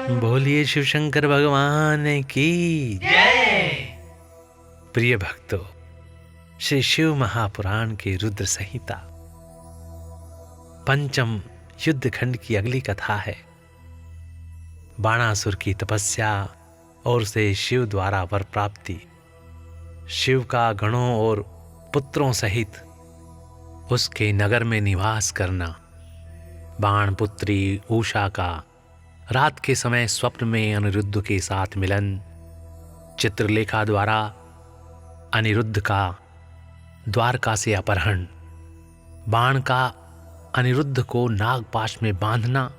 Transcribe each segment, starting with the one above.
बोलिए शिव शंकर भगवान की जय। प्रिय भक्तों, श्री शिव महापुराण के रुद्र संहिता पंचम युद्ध खंड की अगली कथा है। बाणासुर की तपस्या और उसे शिव द्वारा वर प्राप्ति, शिव का गणों और पुत्रों सहित उसके नगर में निवास करना, बाण पुत्री उषा का रात के समय स्वप्न में अनिरुद्ध के साथ मिलन, चित्रलेखा द्वारा अनिरुद्ध का द्वारका से अपहरण, बाण का अनिरुद्ध को नागपाश में बांधना,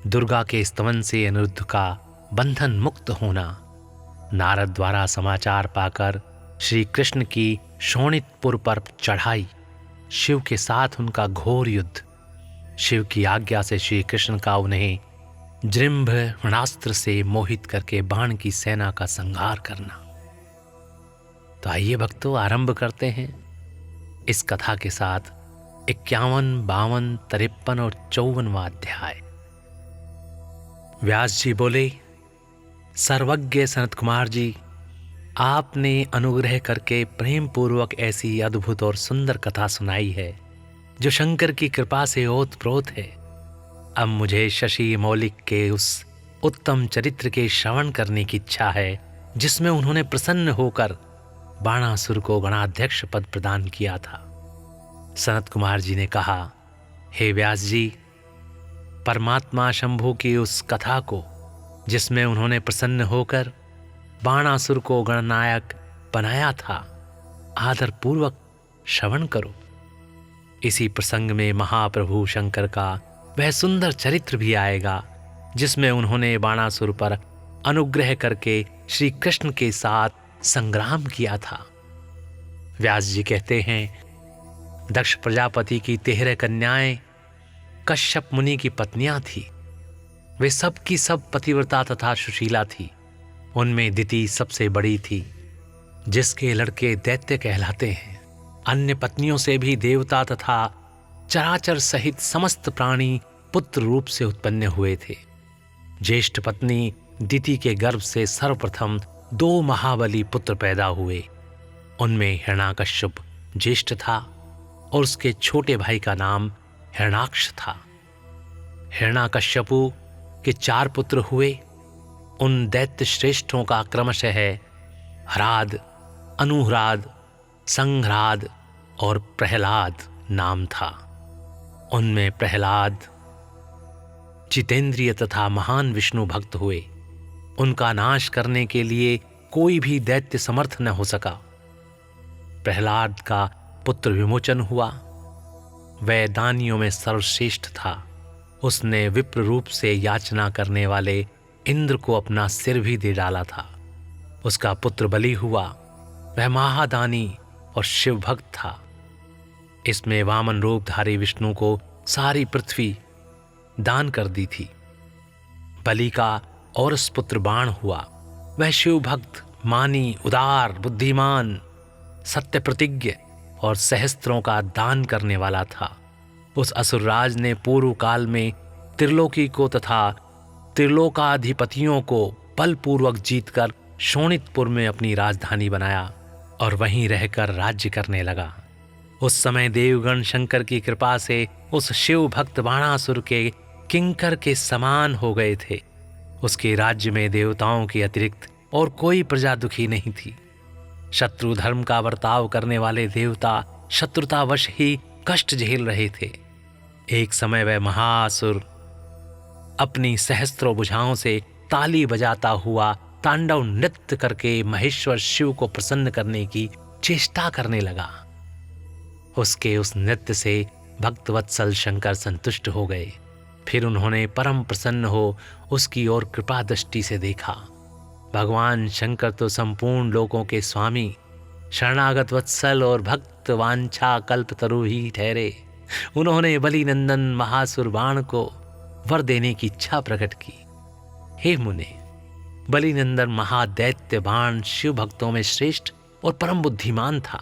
दुर्गा के स्तवन से अनिरुद्ध का बंधन मुक्त होना, नारद द्वारा समाचार पाकर श्री कृष्ण की शोणितपुर पर चढ़ाई, शिव के साथ उनका घोर युद्ध, शिव की आज्ञा से श्री कृष्ण का उन्हें जृंभणास्त्र से मोहित करके बाण की सेना का संहार करना। तो आइए भक्तों, आरंभ करते हैं इस कथा के साथ 51, 52, 53 और 54वां अध्याय। व्यास जी बोले, सर्वज्ञ सनत कुमार जी, आपने अनुग्रह करके प्रेम पूर्वक ऐसी अद्भुत और सुंदर कथा सुनाई है जो शंकर की कृपा से ओतप्रोत है। अब मुझे शशि मौलिक के उस उत्तम चरित्र के श्रवण करने की इच्छा है जिसमें उन्होंने प्रसन्न होकर बाणासुर को गणाध्यक्ष पद प्रदान किया था। सनत कुमार जी ने कहा, हे व्यास जी, परमात्मा शंभु की उस कथा को जिसमें उन्होंने प्रसन्न होकर बाणासुर को गणनायक बनाया था, आदर पूर्वक श्रवण करो। इसी प्रसंग में महाप्रभु शंकर का वह सुंदर चरित्र भी आएगा जिसमें उन्होंने बाणासुर पर अनुग्रह करके श्री कृष्ण के साथ संग्राम किया था। व्यास जी कहते हैं, दक्ष प्रजापति की 13 कन्याएं कश्यप मुनि की पत्नियां थी। वे सब की सब पतिव्रता तथा सुशीला थी। उनमें दिति सबसे बड़ी थी, जिसके लड़के दैत्य कहलाते हैं। अन्य पत्नियों से भी देवता तथा चराचर सहित समस्त प्राणी पुत्र रूप से उत्पन्न हुए थे। ज्येष्ठ पत्नी दिति के गर्भ से सर्वप्रथम 2 महाबली पुत्र पैदा हुए। उनमें हिरण्याकश्यप ज्येष्ठ था और उसके छोटे भाई का नाम हिरण्याक्ष था। हिरण्याकश्यपु के 4 पुत्र हुए। उन दैत्य श्रेष्ठों का क्रमशः हराद, अनुहराद, संघ्राद और प्रहलाद नाम था। उनमें प्रहलाद जितेंद्रिय तथा महान विष्णु भक्त हुए। उनका नाश करने के लिए कोई भी दैत्य समर्थ न हो सका। प्रहलाद का पुत्र विमोचन हुआ। वह दानियों में सर्वश्रेष्ठ था। उसने विप्र रूप से याचना करने वाले इंद्र को अपना सिर भी दे डाला था। उसका पुत्र बलि हुआ। वह महादानी और शिव भक्त था। इसमें वामन रूपधारी विष्णु को सारी पृथ्वी दान कर दी थी। बलि का औरस पुत्र बाण हुआ। वह शिव भक्त, मानी, उदार, बुद्धिमान, सत्य प्रतिज्ञ और सहस्त्रों का दान करने वाला था। उस असुरराज ने पूर्व काल में त्रिलोकी को तथा त्रिलोकाधिपतियों को बलपूर्वक जीतकर शोणितपुर में अपनी राजधानी बनाया और वहीं रहकर राज्य करने लगा। उस समय देवगण शंकर की कृपा से उस शिव भक्त बाणासुर के किंकर के समान हो गए थे। उसके राज्य में देवताओं के अतिरिक्त और कोई प्रजा दुखी नहीं थी। शत्रु धर्म का बर्ताव करने वाले देवता शत्रुतावश ही कष्ट झेल रहे थे। एक समय वह महासुर अपनी सहस्त्रों भुजाओं से ताली बजाता हुआ तांडव नृत्य करके महेश्वर शिव को प्रसन्न करने की चेष्टा करने लगा। उसके उस नृत्य से भक्तवत्सल शंकर संतुष्ट हो गए। फिर उन्होंने परम प्रसन्न हो उसकी ओर कृपा दृष्टि से देखा। भगवान शंकर तो संपूर्ण लोकों के स्वामी, शरणागत वत्सल और भक्त वांछा कल्पतरु ही ठहरे। उन्होंने बलि नंदन महासुर बाण को वर देने की इच्छा प्रकट की। हे मुने, बलि नंदन महादैत्य बाण शिव भक्तों में श्रेष्ठ और परम बुद्धिमान था।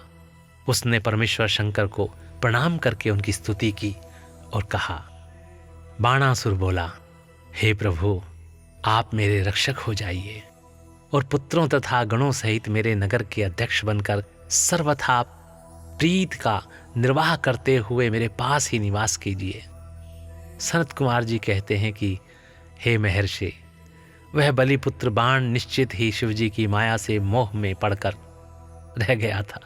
उसने परमेश्वर शंकर को प्रणाम करके उनकी स्तुति की और कहा। बाणासुर बोला, हे प्रभु, आप मेरे रक्षक हो जाइए और पुत्रों तथा गणों सहित मेरे नगर के अध्यक्ष बनकर सर्वथा प्रीत का निर्वाह करते हुए मेरे पास ही निवास कीजिए। सनत कुमार जी कहते हैं कि हे महर्षि, वह बलिपुत्र बाण निश्चित ही शिवजी की माया से मोह में पड़कर रह गया था,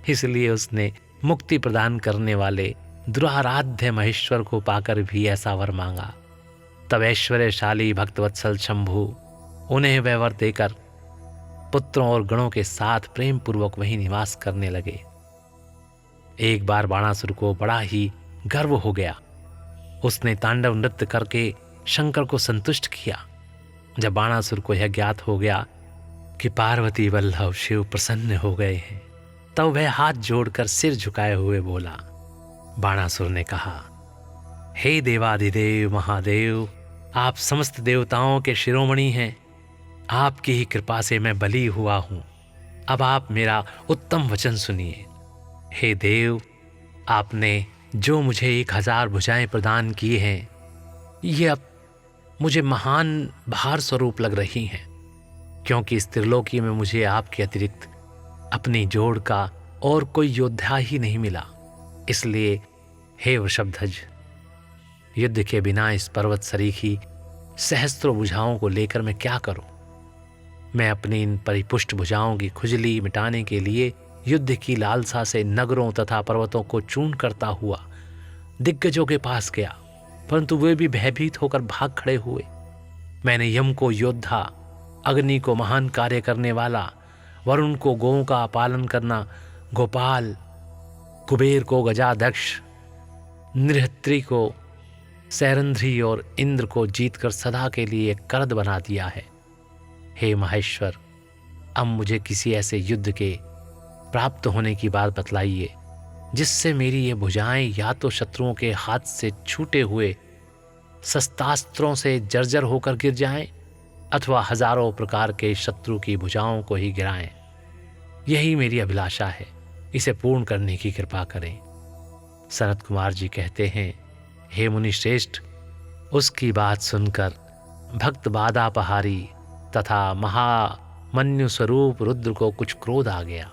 इसलिए उसने मुक्ति प्रदान करने वाले दुराराध्य महेश्वर को पाकर भी ऐसा वर मांगा। तब ऐश्वर्यशाली भक्तवत्सल शंभु उन्हें वह वर देकर पुत्रों और गणों के साथ प्रेम पूर्वक वहीं निवास करने लगे। एक बार बाणासुर को बड़ा ही गर्व हो गया। उसने तांडव नृत्य करके शंकर को संतुष्ट किया। जब बाणासुर को यह ज्ञात हो गया कि पार्वती वल्लभ शिव प्रसन्न हो गए हैं, तब वह हाथ जोड़कर सिर झुकाए हुए बोला। बाणासुर ने कहा, हे देवाधिदेव महादेव, आप समस्त देवताओं के शिरोमणि हैं। आपकी ही कृपा से मैं बली हुआ हूं। अब आप मेरा उत्तम वचन सुनिए। हे देव, आपने जो मुझे 1000 भुजाएं प्रदान की हैं, ये अब मुझे महान भार स्वरूप लग रही हैं, क्योंकि इस त्रिलोकी में मुझे आपके अतिरिक्त अपनी जोड़ का और कोई योद्धा ही नहीं मिला। इसलिए हे वृषभध्वज, युद्ध के बिना इस पर्वत सरीखी सहस्त्रों भुजाओं को लेकर मैं क्या करूं? मैं अपनी इन परिपुष्ट भुजाओं की खुजली मिटाने के लिए युद्ध की लालसा से नगरों तथा पर्वतों को चूर्ण करता हुआ दिग्गजों के पास गया, परंतु वे भी भयभीत होकर भाग खड़े हुए। मैंने यम को योद्धा, अग्नि को महान कार्य करने वाला, वरुण को गौओं का पालन करना गोपाल, कुबेर को गजाध्यक्ष, नृहत्रि को सैरंध्री और इंद्र को जीतकर सदा के लिए एक करद बना दिया है। हे महेश्वर, अब मुझे किसी ऐसे युद्ध के प्राप्त होने की बात बतलाइए जिससे मेरी ये भुजाएं या तो शत्रुओं के हाथ से छूटे हुए शस्त्रास्त्रों से जर्जर होकर गिर जाएं, अथवा हजारों प्रकार के शत्रु की भुजाओं को ही गिराएं। यही मेरी अभिलाषा है, इसे पूर्ण करने की कृपा करें। सनत कुमार जी कहते हैं, हे मुनि श्रेष्ठ, उसकी बात सुनकर भक्त बाधापहारी तथा महामन्यु स्वरूप रुद्र को कुछ क्रोध आ गया।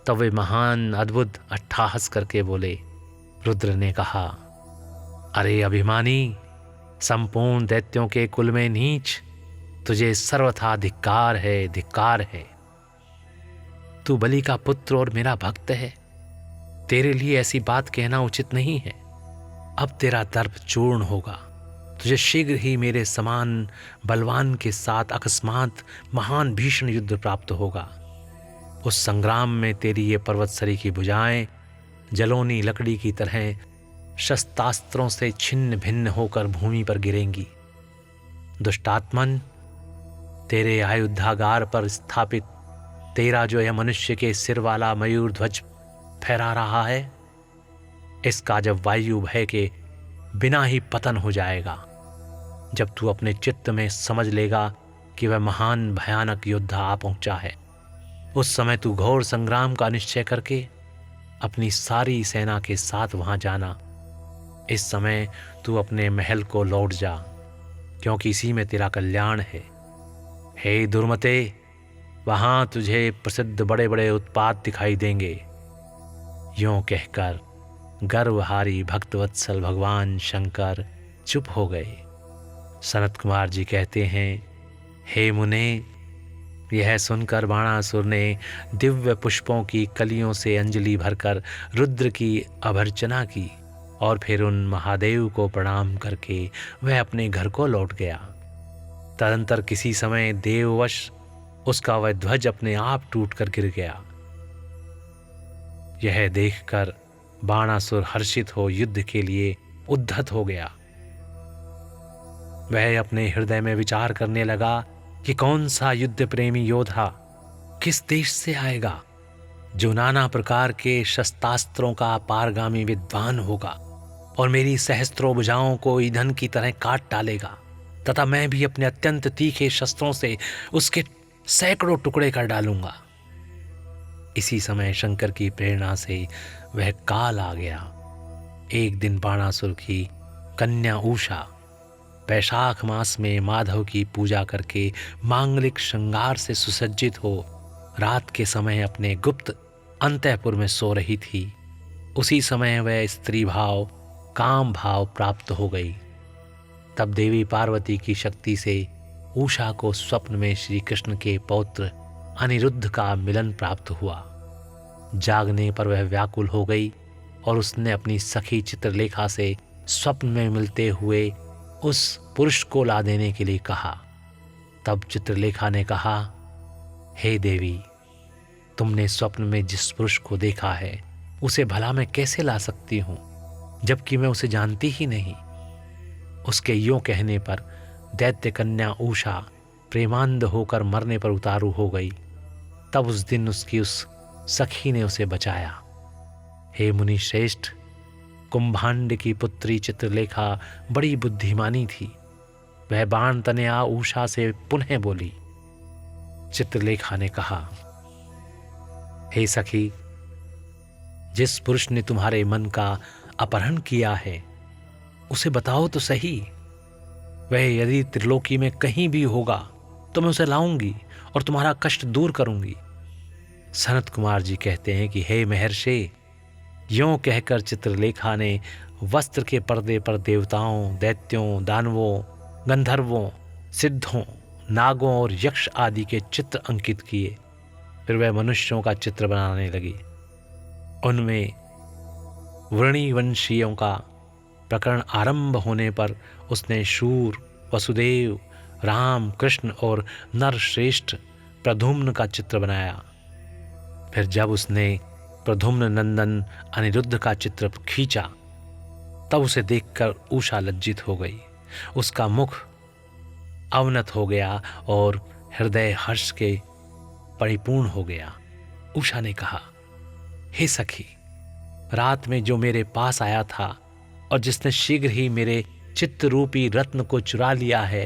तब वे महान अद्भुत अट्टहास करके बोले। रुद्र ने कहा, अरे अभिमानी, संपूर्ण दैत्यों के कुल में नीच, तुझे सर्वथा धिक्कार है, धिक्कार है। तू बलि का पुत्र और मेरा भक्त है, तेरे लिए ऐसी बात कहना उचित नहीं है। अब तेरा दर्प चूर्ण होगा। तुझे शीघ्र ही मेरे समान बलवान के साथ अकस्मात महान भीषण युद्ध प्राप्त होगा। उस संग्राम में तेरी ये पर्वतसरी की भुजाएं जलोनी लकड़ी की तरह शस्त्रास्त्रों से छिन्न भिन्न होकर भूमि पर गिरेंगी। दुष्टात्मन, तेरे आयुधागार पर स्थापित तेरा जो यह मनुष्य के सिर वाला मयूर ध्वज फहरा रहा है, इसका जब वायु भय के बिना ही पतन हो जाएगा, जब तू अपने चित्त में समझ लेगा कि वह महान भयानक योद्धा आ पहुंचा है, उस समय तू घोर संग्राम का निश्चय करके अपनी सारी सेना के साथ वहां जाना। इस समय तू अपने महल को लौट जा, क्योंकि इसी में तेरा कल्याण है। हे दुर्मते, वहां तुझे प्रसिद्ध बड़े बड़े उत्पात दिखाई देंगे। यों कहकर गर्वहारी भक्तवत्सल भगवान शंकर चुप हो गए। सनत कुमार जी कहते हैं, हे मुने, यह सुनकर बाणासुर ने दिव्य पुष्पों की कलियों से अंजलि भरकर रुद्र की अभर्चना की और फिर उन महादेव को प्रणाम करके वह अपने घर को लौट गया। तदंतर किसी समय देववश उसका वह ध्वज अपने आप टूटकर गिर गया। यह देखकर बाणासुर हर्षित हो युद्ध के लिए उद्धत हो गया। वह अपने हृदय में विचार करने लगा कि कौन सा युद्ध प्रेमी योद्धा किस देश से आएगा जो नाना प्रकार के शस्त्रास्त्रों का पारगामी विद्वान होगा और मेरी सहस्त्रों भुजाओं को ईंधन की तरह काट डालेगा, तथा मैं भी अपने अत्यंत तीखे शस्त्रों से उसके सैकड़ों टुकड़े कर डालूंगा। इसी समय शंकर की प्रेरणा से वह काल आ गया। एक दिन बाणासुर की कन्या उषा वैशाख मास में माधव की पूजा करके मांगलिक श्रृंगार से सुसज्जित हो रात के समय अपने गुप्त अंतःपुर में सो रही थी, उसी समय वह स्त्री भाव काम भाव प्राप्त हो गई। तब देवी पार्वती की शक्ति से उषा को स्वप्न में श्री कृष्ण के पौत्र अनिरुद्ध का मिलन प्राप्त हुआ। जागने पर वह व्याकुल हो गई और उसने अपनी सखी चित्रलेखा से स्वप्न में मिलते हुए उस पुरुष को ला देने के लिए कहा। तब चित्रलेखा ने कहा, हे देवी, तुमने स्वप्न में जिस पुरुष को देखा है उसे भला मैं कैसे ला सकती हूँ, जबकि मैं उसे जानती ही नहीं। उसके यूं कहने पर दैत्य कन्या उषा प्रेमांध होकर मरने पर उतारू हो गई। तब उस दिन उसकी उस सखी ने उसे बचाया। हे मुनि श्रेष्ठ, कुंभांड की पुत्री चित्रलेखा बड़ी बुद्धिमानी थी। वह बाण तनया उषा से पुनः बोली। चित्रलेखा ने कहा, हे सखी, जिस पुरुष ने तुम्हारे मन का अपहरण किया है उसे बताओ तो सही। वह यदि त्रिलोकी में कहीं भी होगा तो मैं उसे लाऊंगी और तुम्हारा कष्ट दूर करूंगी। सनत कुमार जी कहते हैं कि हे महर्षि, यों कहकर चित्रलेखा ने वस्त्र के पर्दे पर देवताओं, दैत्यों, दानवों, गंधर्वों, सिद्धों, नागों और यक्ष आदि के चित्र अंकित किए। फिर वह मनुष्यों का चित्र बनाने लगी। उनमें वृणीवंशियों का प्रकरण आरंभ होने पर उसने शूर, वसुदेव, राम, कृष्ण और नरश्रेष्ठ प्रद्युम्न का चित्र बनाया। फिर जब उसने प्रद्युम्न नंदन अनिरुद्ध का चित्र खींचा तब उसे देखकर उषा लज्जित हो गई। उसका मुख अवनत हो गया और हृदय हर्ष के परिपूर्ण हो गया। उषा ने कहा, हे सखी, रात में जो मेरे पास आया था और जिसने शीघ्र ही मेरे चित्त रूपी रत्न को चुरा लिया है,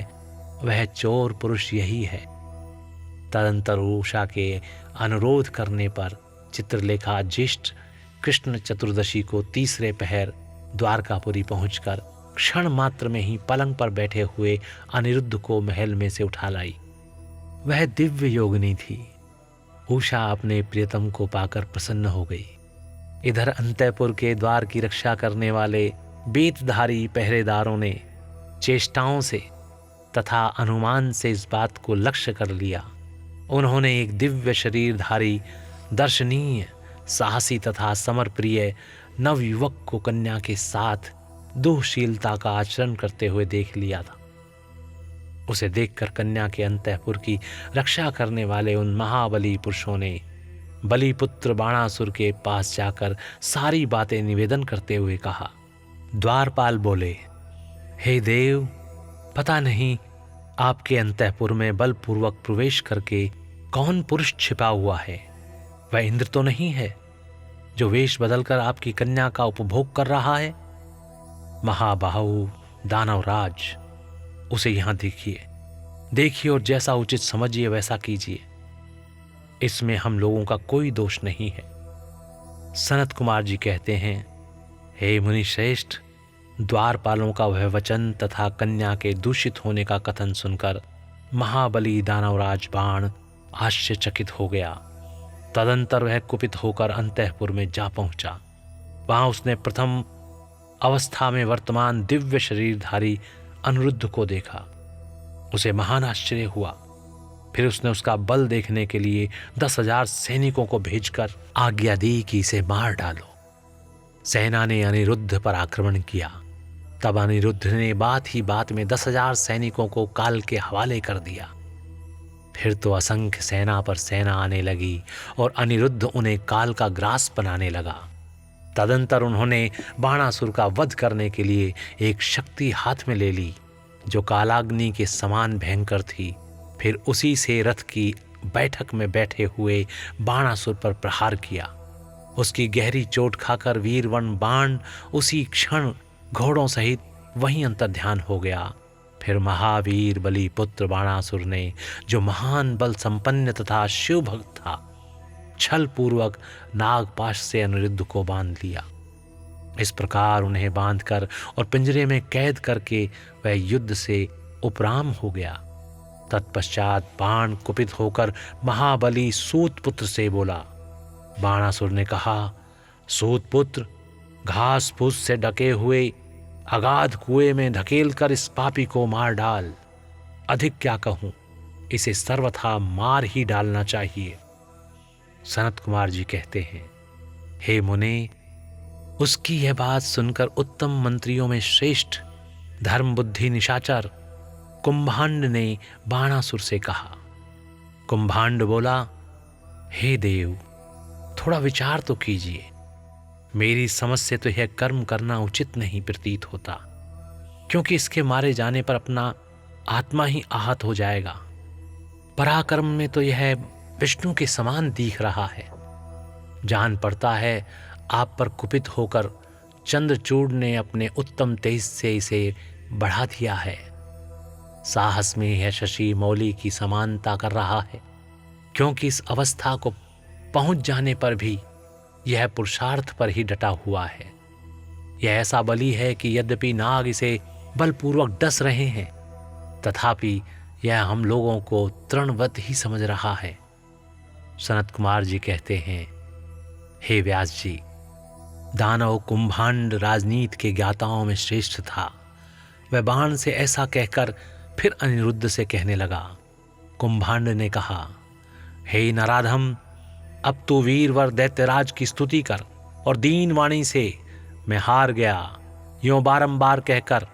वह चोर पुरुष यही है। तदंतर उषा के अनुरोध करने पर चित्रलेखा ज्येष्ठ कृष्ण चतुर्दशी को तीसरे पहर द्वारकापुरी पहुंचकर क्षण मात्र में ही पलंग पर बैठे हुए अनिरुद्ध को महल में से उठा लाई। वह दिव्य योगिनी थी। उषा अपने प्रियतम को पाकर प्रसन्न हो गई। इधर अंतःपुर के द्वार की रक्षा करने वाले बेतधारी पहरेदारों ने चेष्टाओं से तथा अनुमान से इस बात को लक्ष्य कर लिया। उन्होंने एक दिव्य शरीरधारी, दर्शनीय, साहसी तथा समरप्रिय नवयुवक को कन्या के साथ दुःशीलता का आचरण करते हुए देख लिया था। उसे देखकर कन्या के अंतःपुर की रक्षा करने वाले उन महाबली पुरुषों ने बलिपुत्र बाणासुर के पास जाकर सारी बातें निवेदन करते हुए कहा। द्वारपाल बोले, हे देव, पता नहीं आपके अंतःपुर में बलपूर्वक प्रवेश करके कौन पुरुष छिपा हुआ है। वह इंद्र तो नहीं है जो वेश बदलकर आपकी कन्या का उपभोग कर रहा है। महाबाहु दानवराज, उसे यहां देखिए और जैसा उचित समझिए वैसा कीजिए। इसमें हम लोगों का कोई दोष नहीं है। सनत कुमार जी कहते हैं, हे मुनि श्रेष्ठ, द्वारपालों का वह वचन तथा कन्या के दूषित होने का कथन सुनकर महाबली दानवराज बाण आश्चर्यचकित हो गया। तदंतर वह कुपित होकर अंतःपुर में जा पहुंचा। वहां उसने प्रथम अवस्था में वर्तमान दिव्य शरीरधारी अनिरुद्ध को देखा। उसे महान आश्चर्य हुआ। फिर उसने उसका बल देखने के लिए 10,000 सैनिकों को भेजकर आज्ञा दी कि इसे मार डालो। सेना ने अनिरुद्ध पर आक्रमण किया। तब अनिरुद्ध ने बात ही बात में 10,000 सैनिकों को काल के हवाले कर दिया। फिर तो असंख्य सेना पर सेना आने लगी और अनिरुद्ध उन्हें काल का ग्रास बनाने लगा। तदंतर उन्होंने बाणासुर का वध करने के लिए एक शक्ति हाथ में ले ली जो कालाग्नि के समान भयंकर थी। फिर उसी से रथ की बैठक में बैठे हुए बाणासुर पर प्रहार किया। उसकी गहरी चोट खाकर वीरवन बाण उसी क्षण घोड़ों सहित वहीं अंतर्ध्यान हो गया। फिर महावीर बलि पुत्र बाणासुर ने, जो महान बल संपन्न तथा शिव भक्त था, छल पूर्वक नागपाश से अनिरुद्ध को बांध लिया। इस प्रकार उन्हें बांधकर और पिंजरे में कैद करके वह युद्ध से उपराम हो गया। तत्पश्चात बाण कुपित होकर महाबली सूतपुत्र से बोला। बाणासुर ने कहा, सूतपुत्र, घास फूस से ढके हुए अगाध कुएं में धकेल कर इस पापी को मार डाल। अधिक क्या कहूं, इसे सर्वथा मार ही डालना चाहिए। सनत कुमार जी कहते हैं, हे मुने, उसकी यह बात सुनकर उत्तम मंत्रियों में श्रेष्ठ धर्म बुद्धि निशाचर कुंभांड ने बाणासुर से कहा। कुंभांड बोला, हे देव, थोड़ा विचार तो कीजिए। मेरी समझ से तो यह कर्म करना उचित नहीं प्रतीत होता, क्योंकि इसके मारे जाने पर अपना आत्मा ही आहत हो जाएगा। पराक्रम में तो यह विष्णु के समान दिख रहा है। जान पड़ता है आप पर कुपित होकर चंद्रचूड़ ने अपने उत्तम तेज से इसे बढ़ा दिया है। साहस में यह शशि मौली की समानता कर रहा है, क्योंकि इस अवस्था को पहुंच जाने पर भी यह पुरुषार्थ पर ही डटा हुआ है। यह ऐसा बली है कि यद्यपि नाग इसे बलपूर्वक डस रहे हैं, तथापि यह हम लोगों को तृणवत ही समझ रहा है। सनत कुमार जी कहते हैं, हे व्यास जी, दानव कुंभांड राजनीति के ज्ञाताओं में श्रेष्ठ था। वह बाण से ऐसा कहकर फिर अनिरुद्ध से कहने लगा। कुंभांड ने कहा, हे नराधम, अब तू वीरवर दैत्यराज की स्तुति कर और दीन वाणी से मैं हार गया यूं बारंबार कहकर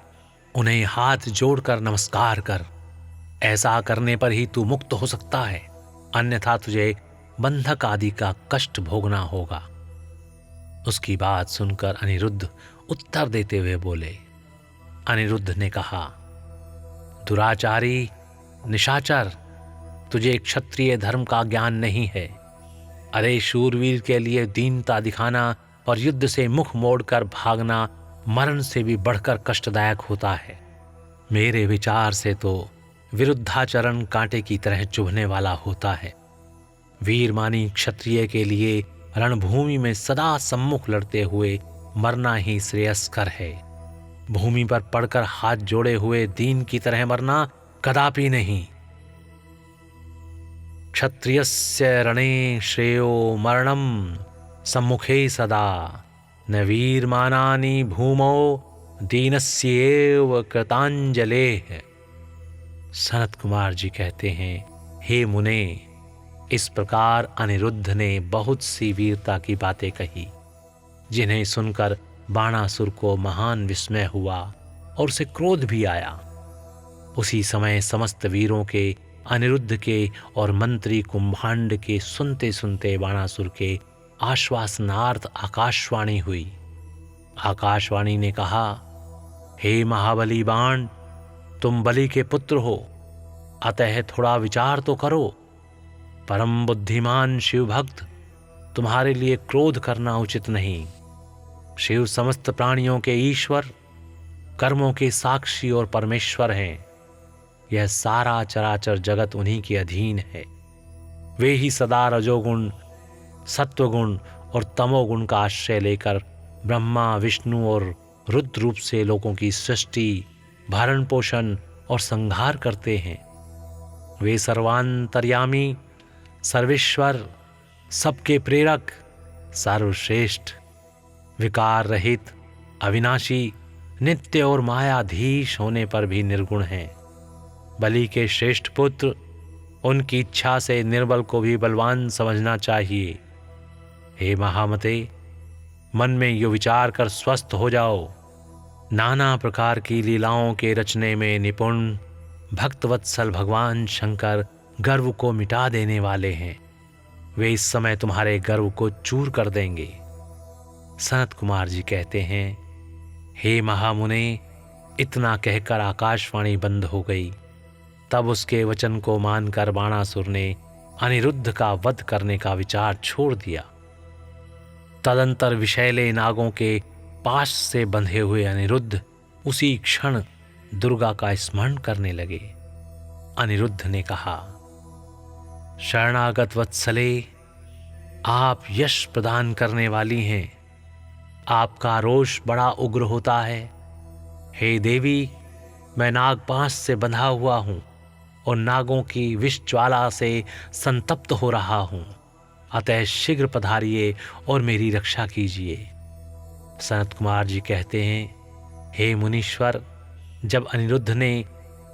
उन्हें हाथ जोड़कर नमस्कार कर। ऐसा करने पर ही तू मुक्त हो सकता है, अन्यथा तुझे बंधक आदि का कष्ट भोगना होगा। उसकी बात सुनकर अनिरुद्ध उत्तर देते हुए बोले। अनिरुद्ध ने कहा, दुराचारी निशाचर, तुझे क्षत्रिय धर्म का ज्ञान नहीं है। अरे शूरवीर के लिए दीनता दिखाना और युद्ध से मुख मोड़कर भागना मरण से भी बढ़कर कष्टदायक होता है। मेरे विचार से तो विरुद्धाचरण कांटे की तरह चुभने वाला होता है। वीरमानी क्षत्रिय के लिए रणभूमि में सदा सम्मुख लड़ते हुए मरना ही श्रेयस्कर है। भूमि पर पड़कर हाथ जोड़े हुए दीन की तरह मरना कदापि नहीं। क्षत्रियस्य रणे श्रेयो मरणम सम्मुखे सदा, न वीरमानानि भूमौ दीनस्येव कृतांजलेः। सनत कुमार जी कहते हैं, हे मुने, इस प्रकार अनिरुद्ध ने बहुत सी वीरता की बातें कही, जिन्हें सुनकर बाणासुर को महान विस्मय हुआ और उसे क्रोध भी आया। उसी समय समस्त वीरों के, अनिरुद्ध के और मंत्री कुंभांड के सुनते सुनते बाणासुर के आश्वासनार्थ आकाशवाणी हुई। आकाशवाणी ने कहा, हे महाबली बाण, तुम बलि के पुत्र हो, अतः थोड़ा विचार तो करो। परम बुद्धिमान शिव भक्त, तुम्हारे लिए क्रोध करना उचित नहीं। शिव समस्त प्राणियों के ईश्वर, कर्मों के साक्षी और परमेश्वर हैं। यह सारा चराचर जगत उन्हीं के अधीन है। वे ही सदा रजोगुण, सत्वगुण और तमोगुण का आश्रय लेकर ब्रह्मा, विष्णु और रुद्र रूप से लोगों की सृष्टि, भरण पोषण और संहार करते हैं। वे सर्वांतर्यामी, सर्वेश्वर, सबके प्रेरक, सर्वश्रेष्ठ, विकार रहित, अविनाशी, नित्य और मायाधीश होने पर भी निर्गुण हैं। बलि के श्रेष्ठ पुत्र, उनकी इच्छा से निर्बल को भी बलवान समझना चाहिए। हे महामते, मन में यो विचार कर स्वस्थ हो जाओ। नाना प्रकार की लीलाओं के रचने में निपुण भक्तवत्सल भगवान शंकर गर्व को मिटा देने वाले हैं। वे इस समय तुम्हारे गर्व को चूर कर देंगे। सनत कुमार जी कहते हैं, हे महामुने, इतना कहकर आकाशवाणी बंद हो गई। तब उसके वचन को मानकर बाणासुर ने अनिरुद्ध का वध करने का विचार छोड़ दिया। तदंतर विषैले नागों के पाश से बंधे हुए अनिरुद्ध उसी क्षण दुर्गा का स्मरण करने लगे। अनिरुद्ध ने कहा, शरणागत वत्सले, आप यश प्रदान करने वाली हैं। आपका रोष बड़ा उग्र होता है। हे देवी, मैं नागपाश से बंधा हुआ हूँ और नागों की विष ज्वाला से संतप्त हो रहा हूँ। अतः शीघ्र पधारिए और मेरी रक्षा कीजिए। सनत कुमार जी कहते हैं, हे मुनीश्वर, जब अनिरुद्ध ने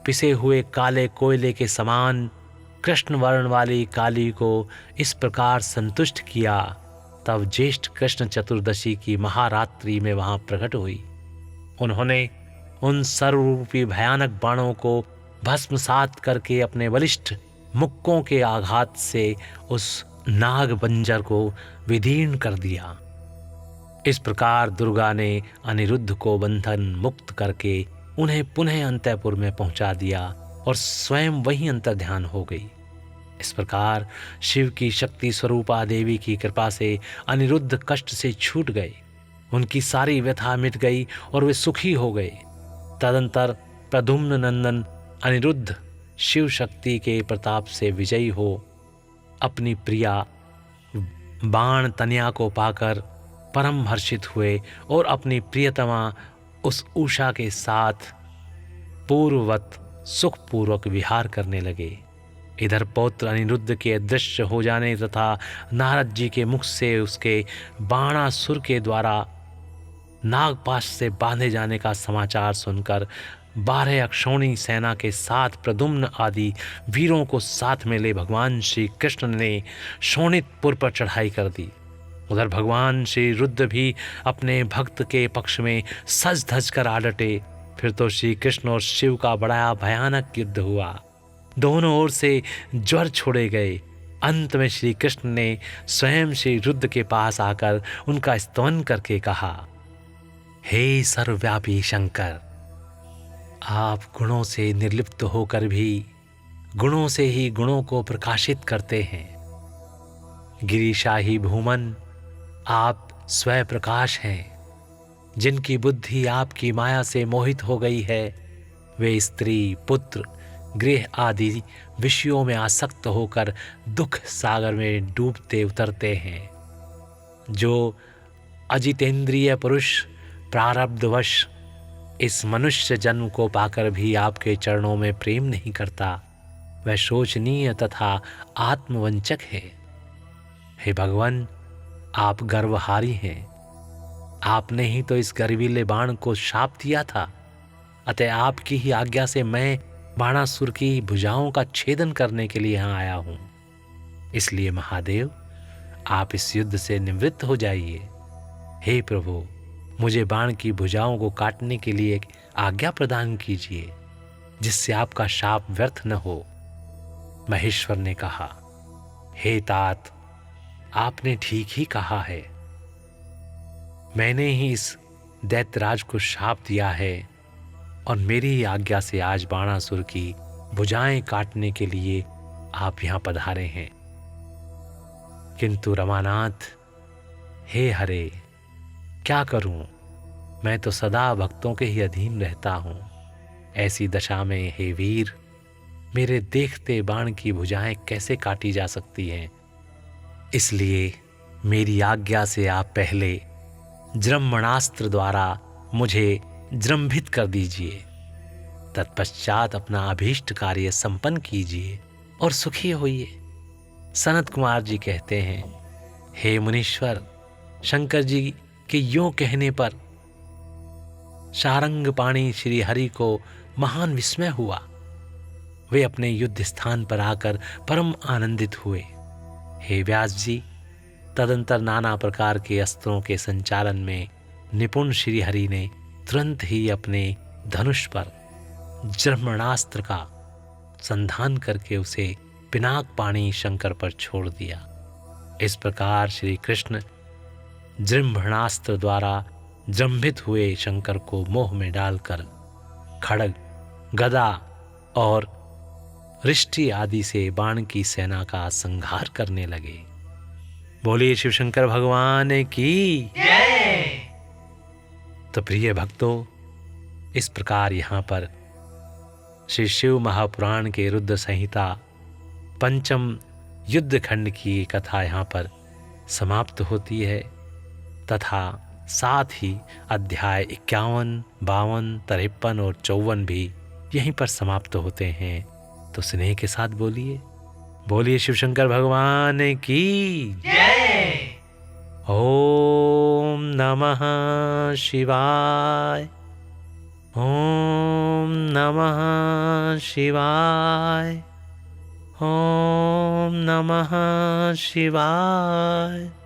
पिसे हुए काले कोयले के समान कृष्ण वर्ण वाली काली को इस प्रकार संतुष्ट किया, तब ज्येष्ठ कृष्ण चतुर्दशी की महारात्रि में वहां प्रकट हुई। उन्होंने उन सर्वरूपी भयानक बाणों को भस्मसात करके अपने बलिष्ठ मुक्कों के आघात से उस नाग बंजर को विदीर्ण कर दिया। इस प्रकार दुर्गा ने अनिरुद्ध को बंधन मुक्त करके उन्हें पुनः अंतःपुर में पहुंचा दिया और स्वयं वहीं अंतर्ध्यान हो गई। इस प्रकार शिव की शक्ति स्वरूपा देवी की कृपा से अनिरुद्ध कष्ट से छूट गए। उनकी सारी व्यथा मिट गई और वे सुखी हो गए। तदंतर प्रद्युम्न नंदन अनिरुद्ध शिव शक्ति के प्रताप से विजयी हो अपनी प्रिया बाण तनया को पाकर परम हर्षित हुए और अपनी प्रियतमा उस उषा के साथ पूर्ववत सुखपूर्वक विहार करने लगे। इधर पौत्र अनिरुद्ध के अदृश्य हो जाने तथा नारद जी के मुख से उसके बाणासुर के द्वारा नागपाश से बांधे जाने का समाचार सुनकर 12 अक्षौणी सेना के साथ प्रद्युम्न आदि वीरों को साथ में ले भगवान श्री कृष्ण ने शोणितपुर पर चढ़ाई कर दी। उधर भगवान श्री रुद्र भी अपने भक्त के पक्ष में सज धज कर आ डटे। फिर तो श्री कृष्ण और शिव का बड़ा भयानक युद्ध हुआ। दोनों ओर से ज्वर छोड़े गए। अंत में श्री कृष्ण ने स्वयं श्री रुद्र के पास आकर उनका स्तवन करके कहा, हे सर्वव्यापी शंकर, आप गुणों से निर्लिप्त होकर भी गुणों से ही गुणों को प्रकाशित करते हैं। गिरिशाही भूमन, आप स्वयं प्रकाश हैं। जिनकी बुद्धि आपकी माया से मोहित हो गई है, वे स्त्री, पुत्र, गृह आदि विषयों में आसक्त होकर दुख सागर में डूबते उतरते हैं। जो अजितेंद्रिय पुरुष प्रारब्धवश इस मनुष्य जन्म को पाकर भी आपके चरणों में प्रेम नहीं करता, वह शोचनीय तथा आत्मवंचक है। हे भगवान, आप गर्वहारी हैं। आपने ही तो इस गर्वीले बाण को शाप दिया था। अतः आपकी ही आज्ञा से मैं बाणासुर की भुजाओं का छेदन करने के लिए यहाँ आया हूँ। इसलिए महादेव, आप इस युद्ध से निवृत्त हो जाइए। हे प्रभु, मुझे बाण की भुजाओं को काटने के लिए एक आज्ञा प्रदान कीजिए, जिससे आपका शाप व्यर्थ न हो। महेश्वर ने कहा, हे तात, आपने ठीक ही कहा है। मैंने ही इस दैत्यराज को शाप दिया है और मेरी ही आज्ञा से आज बाणासुर की भुजाएं काटने के लिए आप यहाँ पधारे हैं। किंतु रमानाथ, हे हरे, क्या करूं? मैं तो सदा भक्तों के ही अधीन रहता हूं। ऐसी दशा में हे वीर, मेरे देखते बाण की भुजाएं कैसे काटी जा सकती हैं? इसलिए मेरी आज्ञा से आप पहले जृंभणास्त्र द्वारा मुझे जृंभित कर दीजिए। तत्पश्चात अपना अभीष्ट कार्य संपन्न कीजिए और सुखी होइए। सनत कुमार जी कहते हैं, हे मुनीश्वर, शंकर जी के यूं कहने पर शारंगपाणी श्री हरि को महान विस्मय हुआ। वे अपने युद्ध स्थान पर आकर परम आनंदित हुए। हे व्यास जी, तदंतर नाना प्रकार के अस्त्रों के संचालन में निपुण श्री हरि ने तुरंत ही अपने धनुष पर जृंभणास्त्र का संधान करके उसे पिनाकपाणी शंकर पर छोड़ दिया। इस प्रकार श्री कृष्ण जृंभणास्त्र द्वारा जृंभित हुए शंकर को मोह में डालकर खड्ग, गदा और रिष्टि आदि से बाण की सेना का संहार करने लगे। बोलिए शिव शंकर भगवान की जय। तो प्रिय भक्तों, इस प्रकार यहाँ पर श्री शिव महापुराण के रुद्र संहिता पंचम युद्ध खंड की कथा यहाँ पर समाप्त होती है तथा साथ ही अध्याय 51, 52, 53 और 54 भी यहीं पर समाप्त होते हैं। तो स्नेह के साथ बोलिए, बोलिए शिव शंकर भगवान की जय। ओम नमः शिवाय। ओम नमः शिवाय। ओम नमः शिवाय।